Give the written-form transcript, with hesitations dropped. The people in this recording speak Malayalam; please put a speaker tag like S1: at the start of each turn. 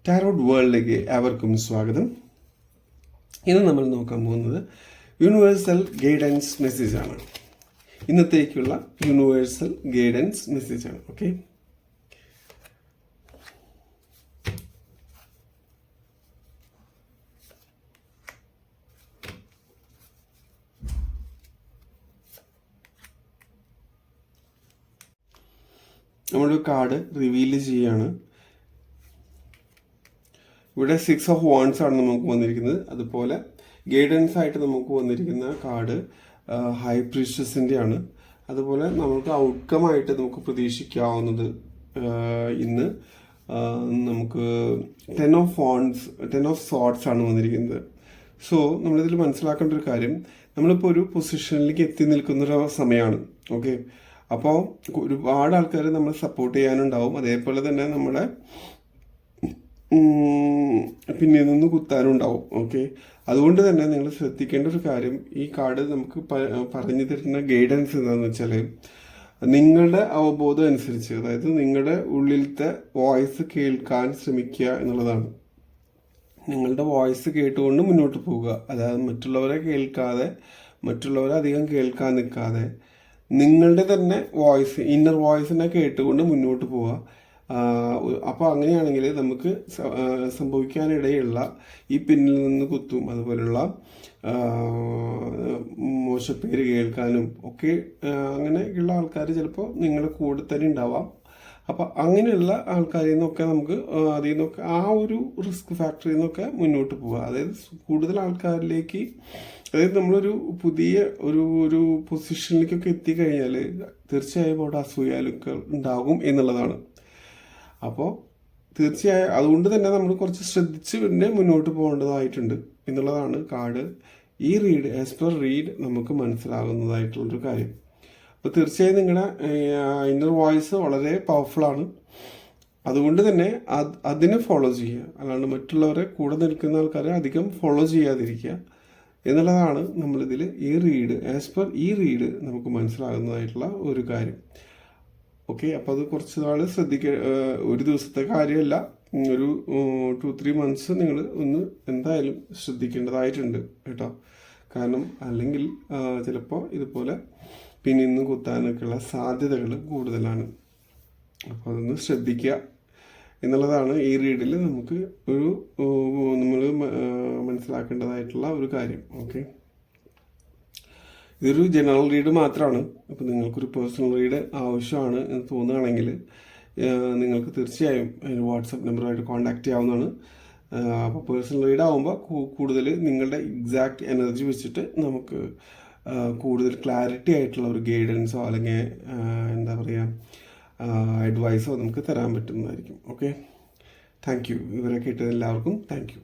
S1: ടാരോട്ട് വേൾഡിലേക്ക് ഏവർക്കും സ്വാഗതം. ഇന്ന് നമ്മൾ നോക്കാൻ പോകുന്നത് യൂണിവേഴ്സൽ ഗൈഡൻസ് മെസ്സേജാണ്. ഇന്നത്തേക്കുള്ള യൂണിവേഴ്സൽ ഗൈഡൻസ് മെസ്സേജാണ്. ഓക്കെ, നമ്മളൊരു കാർഡ് റിവീൽ ചെയ്യാണ്. ഇവിടെ 6 ഓഫ് വാൻഡ്സ് ആണ് നമുക്ക് വന്നിരിക്കുന്നത്. അതുപോലെ ഗൈഡൻസ് ആയിട്ട് നമുക്ക് വന്നിരിക്കുന്ന കാർഡ് ഹൈ പ്രീഷ്യസിൻ്റെ ആണ്. അതുപോലെ നമുക്ക് ഔട്ട്കം ആയിട്ട് നമുക്ക് പ്രതീക്ഷിക്കാവുന്നത് ഇന്ന് നമുക്ക് 10 ഓഫ് വാൻഡ്സ് 10 ഓഫ് സോർട്സ് ആണ് വന്നിരിക്കുന്നത്. സോ നമ്മളിതിൽ മനസ്സിലാക്കേണ്ട ഒരു കാര്യം, നമ്മളിപ്പോൾ ഒരു പൊസിഷനിലേക്ക് എത്തി നിൽക്കുന്നൊരു സമയമാണ്. ഓക്കെ, അപ്പോൾ ഒരുപാട് ആൾക്കാർ നമ്മൾ സപ്പോർട്ട് ചെയ്യാനുണ്ടാവും. അതേപോലെ തന്നെ നമ്മുടെ പിന്നിൽ നിന്ന് കുത്താനുണ്ടാവും. ഓക്കെ, അതുകൊണ്ട് തന്നെ നിങ്ങൾ ശ്രദ്ധിക്കേണ്ട ഒരു കാര്യം, ഈ കാർഡ് നമുക്ക് പറഞ്ഞു തരുന്ന ഗൈഡൻസ് എന്താണെന്ന് വെച്ചാൽ, നിങ്ങളുടെ അവബോധം അനുസരിച്ച്, അതായത് നിങ്ങളുടെ ഉള്ളിലത്തെ വോയിസ് കേൾക്കാൻ ശ്രമിക്കുക എന്നുള്ളതാണ്. നിങ്ങളുടെ വോയിസ് കേട്ടുകൊണ്ട് മുന്നോട്ട് പോവുക. അതായത് മറ്റുള്ളവരെ കേൾക്കാതെ, മറ്റുള്ളവരെ അധികം കേൾക്കാൻ നിൽക്കാതെ, നിങ്ങളുടെ തന്നെ വോയിസ്, ഇന്നർ വോയിസിനെ കേട്ടുകൊണ്ട് മുന്നോട്ട് പോവുക. അപ്പോൾ അങ്ങനെയാണെങ്കിൽ നമുക്ക് സംഭവിക്കാനിടയുള്ള ഈ പിന്നിൽ നിന്ന് കുത്തും, അതുപോലുള്ള മോശപ്പേര് കേൾക്കാനും ഒക്കെ അങ്ങനെയുള്ള ആൾക്കാർ ചിലപ്പോൾ നിങ്ങളുടെ കൂടെ തന്നെ ഉണ്ടാവാം. അപ്പോൾ അങ്ങനെയുള്ള ആൾക്കാരിൽ നിന്നൊക്കെ നമുക്ക് അതിൽ നിന്നൊക്കെ ആ ഒരു റിസ്ക് ഫാക്ടറിയിൽ നിന്നൊക്കെ മുന്നോട്ട് പോവുക. അതായത് കൂടുതൽ ആൾക്കാരിലേക്ക്, അതായത് നമ്മളൊരു പുതിയ ഒരു പൊസിഷനിലേക്കൊക്കെ എത്തിക്കഴിഞ്ഞാൽ തീർച്ചയായും അവിടെ അസൂയാലുക്കൾ ഉണ്ടാകും എന്നുള്ളതാണ്. അപ്പോൾ തീർച്ചയായും അതുകൊണ്ട് തന്നെ നമ്മൾ കുറച്ച് ശ്രദ്ധിച്ച് പിന്നെ മുന്നോട്ട് പോകേണ്ടതായിട്ടുണ്ട് എന്നുള്ളതാണ് കാർഡ് ഈ റീഡ് ആസ് പെർ റീഡ് നമുക്ക് മനസ്സിലാകുന്നതായിട്ടുള്ളൊരു കാര്യം. അപ്പോൾ തീർച്ചയായും നിങ്ങളുടെ ഇന്നർ വോയിസ് വളരെ പവർഫുള്ളാണ്. അതുകൊണ്ട് തന്നെ അതിനെ ഫോളോ ചെയ്യുക, അല്ലാണ്ട് മറ്റുള്ളവരെ കൂടെ നിൽക്കുന്ന ആൾക്കാരെ അധികം ഫോളോ ചെയ്യാതിരിക്കുക എന്നുള്ളതാണ് നമ്മളിതിൽ ഈ റീഡ് ആസ് പെർ ഈ റീഡ് നമുക്ക് മനസ്സിലാകുന്നതായിട്ടുള്ള ഒരു കാര്യം. ഓക്കെ, അപ്പോൾ അത് കുറച്ച് നാൾ ഒരു ദിവസത്തെ കാര്യമല്ല, ഒരു 2-3 മന്ത്സ് നിങ്ങൾ ഒന്ന് എന്തായാലും ശ്രദ്ധിക്കേണ്ടതായിട്ടുണ്ട് കേട്ടോ. കാരണം അല്ലെങ്കിൽ ചിലപ്പോൾ ഇതുപോലെ പിന്നെ ഇന്ന് കുത്താനൊക്കെയുള്ള സാധ്യതകൾ കൂടുതലാണ്. അപ്പോൾ അതൊന്ന് ശ്രദ്ധിക്കുക എന്നുള്ളതാണ് ഈ റീഡിൽ നമുക്ക് നമ്മൾ മനസ്സിലാക്കേണ്ടതായിട്ടുള്ള ഒരു കാര്യം. ഓക്കെ, ഇതൊരു ജനറൽ റീഡ് മാത്രമാണ്. അപ്പോൾ നിങ്ങൾക്കൊരു പേഴ്സണൽ റീഡ് ആവശ്യമാണ് എന്ന് തോന്നുകയാണെങ്കിൽ നിങ്ങൾക്ക് തീർച്ചയായും വാട്സപ്പ് നമ്പറുമായിട്ട് കോൺടാക്റ്റ് ചെയ്യാവുന്നതാണ്. അപ്പോൾ പേഴ്സണൽ റീഡ് ആകുമ്പോൾ കൂടുതൽ നിങ്ങളുടെ എക്സാക്റ്റ് എനർജി വെച്ചിട്ട് നമുക്ക് കൂടുതൽ ക്ലാരിറ്റി ആയിട്ടുള്ള ഒരു ഗൈഡൻസോ അല്ലെങ്കിൽ എന്താ പറയുക അഡ്വൈസോ നമുക്ക് തരാൻ പറ്റുന്നതായിരിക്കും. Okay, thank you. ഇവരെ കേട്ടത് എല്ലാവർക്കും താങ്ക് യു.